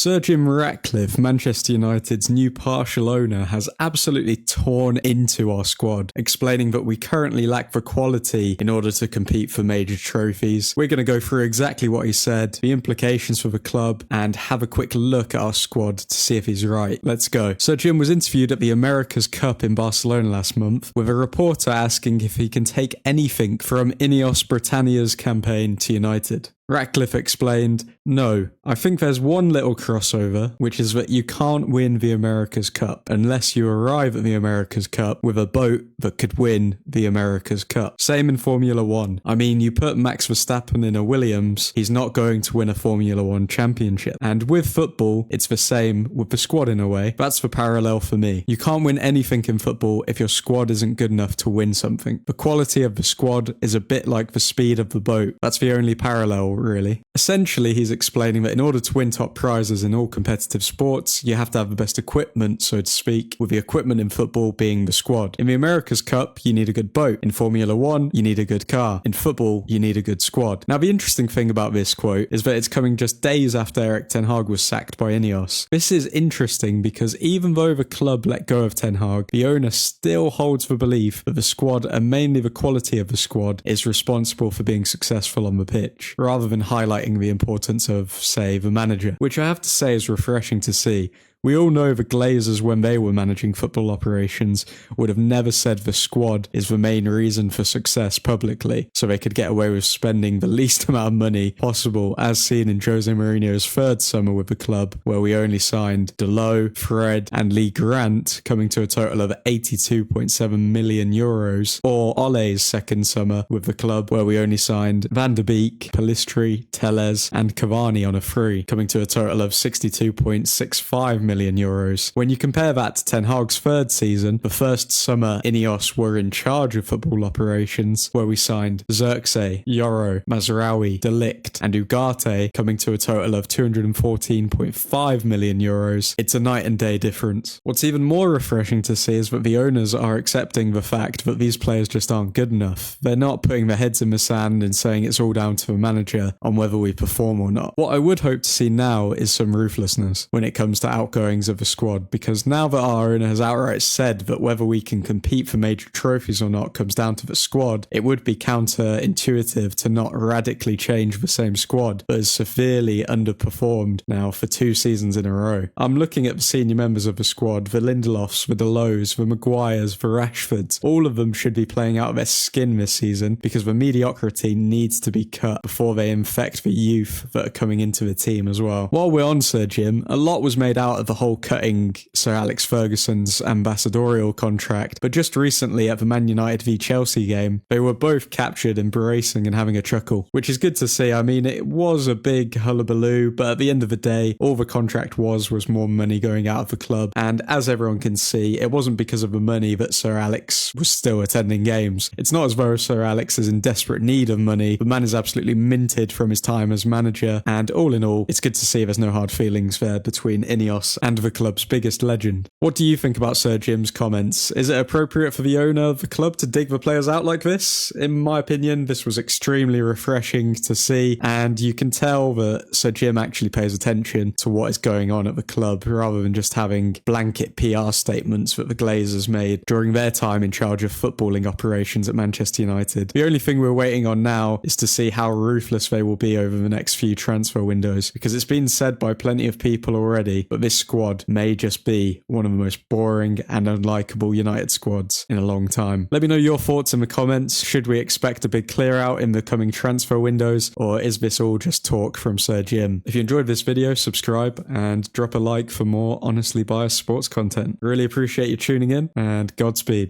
Sir Jim Ratcliffe, Manchester United's new partial owner, has absolutely torn into our squad, explaining that we currently lack the quality in order to compete for major trophies. We're going to go through exactly what he said, the implications for the club, and have a quick look at our squad to see if he's right. Let's go. Sir Jim was interviewed at the America's Cup in Barcelona last month, with a reporter asking if he can take anything from Ineos Britannia's campaign to United. Ratcliffe explained, "No, I think there's one little crossover, which is that you can't win the America's Cup unless you arrive at the America's Cup with a boat that could win the America's Cup. Same in Formula 1. I mean, you put Max Verstappen in a Williams, he's not going to win a Formula 1 championship. And with football, it's the same with the squad in a way. That's the parallel for me. You can't win anything in football if your squad isn't good enough to win something. The quality of the squad is a bit like the speed of the boat. That's the only parallel, really." Essentially, he's explaining that in order to win top prizes in all competitive sports, you have to have the best equipment, so to speak, with the equipment in football being the squad. In the America's Cup, you need a good boat. In Formula 1, you need a good car. In football, you need a good squad. Now, the interesting thing about this quote is that it's coming just days after Erik ten Hag was sacked by Ineos. This is interesting because even though the club let go of ten Hag, the owner still holds the belief that the squad, and mainly the quality of the squad, is responsible for being successful on the pitch, rather than highlighting the importance of, say, the manager, which I have to say is refreshing to see. We all know the Glazers, when they were managing football operations, would have never said the squad is the main reason for success publicly, so they could get away with spending the least amount of money possible, as seen in Jose Mourinho's third summer with the club, where we only signed Delot, Fred and Lee Grant, coming to a total of €82.7 million, or Ole's second summer with the club, where we only signed Van der Beek, Pellistri, Tellez and Cavani on a free, coming to a total of €62.65 million. When you compare that to Ten Hag's third season, the first summer Ineos were in charge of football operations, where we signed Zirkzee, Yoro, Mazraoui, De Ligt and Ugarte, coming to a total of €214.5 million. It's a night and day difference. What's even more refreshing to see is that the owners are accepting the fact that these players just aren't good enough. They're not putting their heads in the sand and saying it's all down to the manager on whether we perform or not. What I would hope to see now is some ruthlessness when it comes to outgoings of the squad, because now that our owner has outright said that whether we can compete for major trophies or not comes down to the squad, it would be counterintuitive to not radically change the same squad that has severely underperformed now for 2 seasons in a row. I'm looking at the senior members of the squad, the Lindelofs, the Delots, the Maguires, the Rashfords. All of them should be playing out of their skin this season, because the mediocrity needs to be cut before they infect the youth that are coming into the team as well. While we're on Sir Jim, a lot was made out of the whole cutting Sir Alex Ferguson's ambassadorial contract, but just recently at the Man United v Chelsea game, they were both captured embracing and having a chuckle, which is good to see. I mean, it was a big hullabaloo, but at the end of the day, all the contract was more money going out of the club, and as everyone can see, it wasn't because of the money that Sir Alex was still attending games. It's not as though Sir Alex is in desperate need of money. The man is absolutely minted from his time as manager, and all in all, it's good to see there's no hard feelings there between Ineos and the club's biggest legend. What do you think about Sir Jim's comments? Is it appropriate for the owner of the club to dig the players out like this? In my opinion, this was extremely refreshing to see, and you can tell that Sir Jim actually pays attention to what is going on at the club, rather than just having blanket PR statements that the Glazers made during their time in charge of footballing operations at Manchester United. The only thing we're waiting on now is to see how ruthless they will be over the next few transfer windows, because it's been said by plenty of people already that this squad may just be one of the most boring and unlikable United squads in a long time. Let me know your thoughts in the comments. Should we expect a big clear out in the coming transfer windows, or is this all just talk from Sir Jim? If you enjoyed this video, subscribe and drop a like for more honestly biased sports content. Really appreciate you tuning in, and Godspeed.